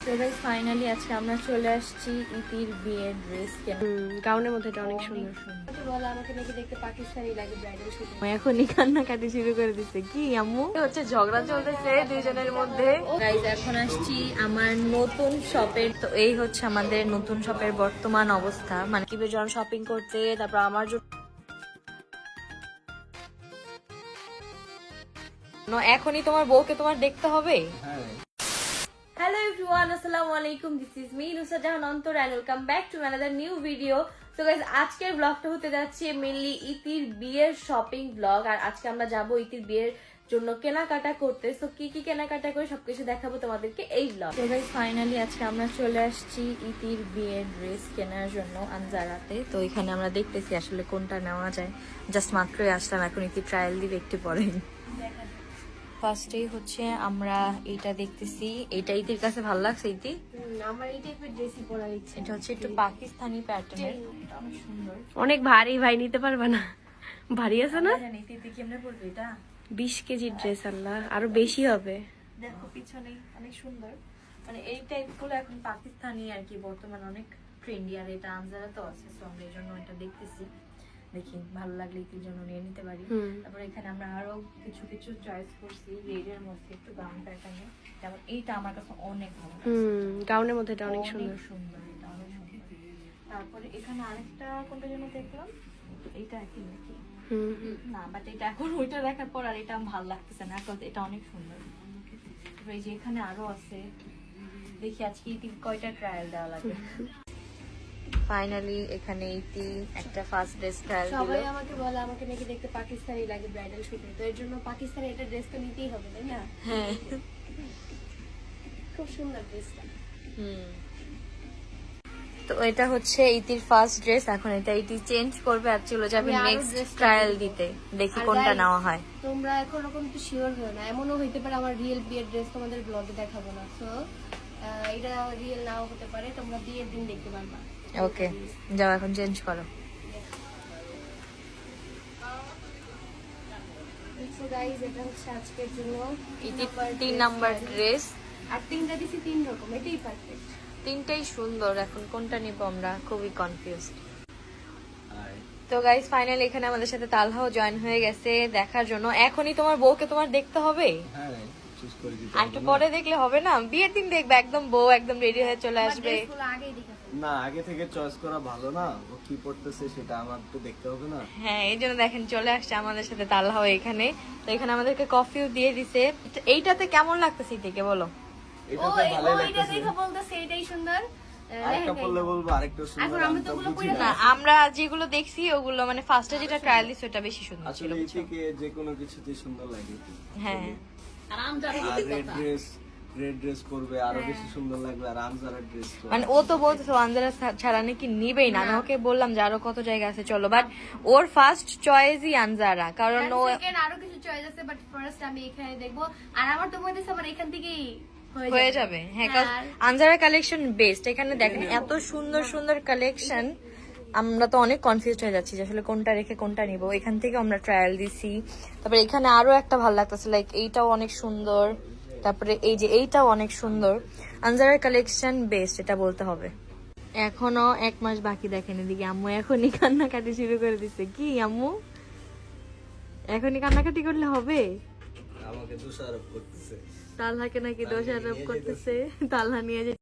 তো guys finally আজকে আমরা চলে আসছি ইতির বিয়ের ড্রেস কেন গাউনের মধ্যে এটা অনেক সুন্দর। বলে আমাকে নাকি দেখতে পাকিস্তানি লাগে ব্রাইডাল শুট। এখনই কান্নাকাটি শুরু করে দিচ্ছে কি আম্মু হচ্ছে ঝগড়া চলতেছে দুইজনের মধ্যে। গাইস এখন আসছি আমার নতুন শপের। তো এই হচ্ছে আমাদের নতুন শপের বর্তমান অবস্থা, মানে কি জন শপিং করতে, তারপর আমার জন্য এখনই তোমার বউকে তোমার দেখতে হবে। হ্যালো এভরিওয়ান, আসসালামু আলাইকুম। This is me Nusrat Jahan Antor and welcome back to another new video. So guys আজকের ব্লগটা হতে যাচ্ছে মেইনলি ইতির বিয়ের শপিং ব্লগ। আর আজকে আমরা যাব ইতির বিয়ের জন্য কেনাকাটা করতে। সো কি কি কেনাকাটা করে সবকিছু দেখাবো তোমাদেরকে এই ব্লগ। তো গাইস ফাইনালি আজকে আমরা চলে আসছি ইতির বিয়ের ড্রেস কেনার জন্য আনজারাতে। তো এখানে আমরা দেখতেছি আসলে কোনটা নেওয়া যায়। জাস্ট মাত্রই আসলাম, এখন ইতি ট্রায়াল দিবে একটু পরে। ফার্স্টেই হচ্ছে আমরা এইটা দেখতেছি, এইটা ইতির কাছে ভালো লাগছে। ইতি আমার এই টাইপের ড্রেসই পরার ইচ্ছে। এটা হচ্ছে একটু পাকিস্তানি প্যাটার্নের, অনেক সুন্দর। অনেক ভারী, ভাই নিতে পারবে না? ভারী আছে না? জানি ইতি কেমনে পড়বে এটা। 20 কেজির ড্রেস, আল্লাহ আরো বেশি হবে। দেখো পিছনে অনেক সুন্দর, মানে এই টাইপ গুলো এখন পাকিস্তানি আর কি বর্তমানে অনেক ট্রেন্ডি। আর এটা আনজারা তো আছে, সো আমরা এই জন্য এটা দেখতেছি, দেখি ভালো লাগলে ইতির জন্য নিয়ে নিতে পারি। তারপর এখানে আমরা আরো কিছু কিছু চয়েস করছি রেড এর মধ্যে, একটু গাউন প্যাটার্নে। যেমন এইটা আমার কাছে অনেক ভালো লাগছে, গাউনের মধ্যে এটা অনেক সুন্দর। সুন্দর, এটা অনেক সুন্দর। তারপরে এখানে আরেকটা কোনটা যেন দেখলাম, এইটা একই নাকি না, বাট এটা এখন ওইটা দেখার পর আর এটা ভালো লাগতেছে না, কারণ এটা অনেক সুন্দর। এই যে এখানে আরো আছে, দেখি আজকে ইতি কয়টা ট্রায়াল দেওয়া লাগে। ফাইনালি এখানে ইতি একটা ফার্স্ট ড্রেস ট্রায়াল দিল। সবাই আমাকে বলে আমাকে নাকি দেখতে পাকিস্তানি লাগে ব্রাইডাল শুটে, তো এর জন্য পাকিস্তানি এটা ড্রেস তো নিতেই হবে, তাই না? হ্যাঁ, খুব সুন্দর ড্রেসটা। তো এটা হচ্ছে ইতির ফার্স্ট ড্রেস। এখন এটা ইতি চেঞ্জ করবে আর চলে যাবে নেক্সট ট্রায়াল দিতে, দেখি কোনটা নেওয়া হয়। তোমরা এখন রকম একটু শিওর হও না, এমনও হইতে পারে আমার রিয়েল বিয়ের ড্রেস তোমাদের ব্লগে দেখাবো না। সো এটা রিয়েল নাও হতে পারে, তোমরা বিয়ের দিন দেখতে পারবা। ওকে, যাও এখন চেঞ্জ করো। সো গাইস এটা হচ্ছে আজকের জন্য ইতির 3 নাম্বার ড্রেস। আর তিনটা দিছি 3 রকম, এটাই পারফেক্ট। তিনটাই সুন্দর, এখন কোনটা নিব আমরা খুবই কনফিউজড। তো গাইস ফাইনালি এখানে আমাদের সাথে তালহাও জয়েন হয়ে গেছে দেখার জন্য। এখনই তোমার বউকে তোমার দেখতে হবে, আর একটু পরে দেখলে হবে না? বিয়ের দিন দেখবে একদম বউ একদম রেডি হয়ে চলে আসবে। না, আগে থেকে চয়েস করা ভালো না? ও কি পড়তেছে সেটা আমার তো দেখতে হবে না? হ্যাঁ, এই জন্য দেখেন চলে আসছে আমাদের সাথে তালহাও এখানে। তো এখানে আমাদেরকে কফিও দিয়ে দিছে। এইটাতে কেমন লাগতেছে থেকে বলো? এটাতে ভালো লাগতেছে। বলতেছে এটাই সুন্দর। আরেকটা পড়লে বলবো আরেকটা সুন্দর। আমি তো বুঝি না। না, আমরা যেগুলো দেখছি ওগুলো মানে ফার্স্টে যেটা ট্রায়াল দিছি ওটা বেশি সুন্দর ছিল। আসলে এই থেকে যে কোনো কিছুতে সুন্দর লাগে। হ্যাঁ, আর রেড ড্রেস পরবে আরো বেশি সুন্দর লাগবে। আর আমজারার ড্রেস মানে ও তো বলতেছে আনজারা ছাড়া নাকি নিবেই না। আমি ওকে বললাম যে আরো কত জায়গা আছে চলো, বাট ওর ফার্স্ট চয়েসই আনজারা, কারণ ও আরো কিছু চয়েস আছে, বাট ফার্স্ট আমি এখানে দেখবো। আর আমার তো মনে হচ্ছে আমার এখান থেকেই হয়ে যাবে। হ্যাঁ, কারণ আনজারা কালেকশন বেস্ট। এখানে দেখেন এত সুন্দর সুন্দর কালেকশন, আমরা তো অনেক কনফিউজ হয়ে যাচ্ছি যে আসলে কোনটা রেখে কোনটা নিব। এখান থেকে আমরা ট্রায়াল দিছি। তারপরে এখানে আরো একটা ভালো লাগতেছে, লাইক এইটাও অনেক সুন্দর। তারপরে এই যে এইটাও অনেক সুন্দর। আনজারার কালেকশন বেস্ট, এটা বলতে হবে। এখনো 1 মাস বাকি, দেখেন এদিকে আম্মু এখনই কান্নাকাটি শুরু করে দিচ্ছে। কি আম্মু, এখনই কান্নাকাটি করলে হবে? আমাকে দোষারোপ করতেছে। তালহাকে নাকি দোষারোপ করতেছে, তালহা নিয়ে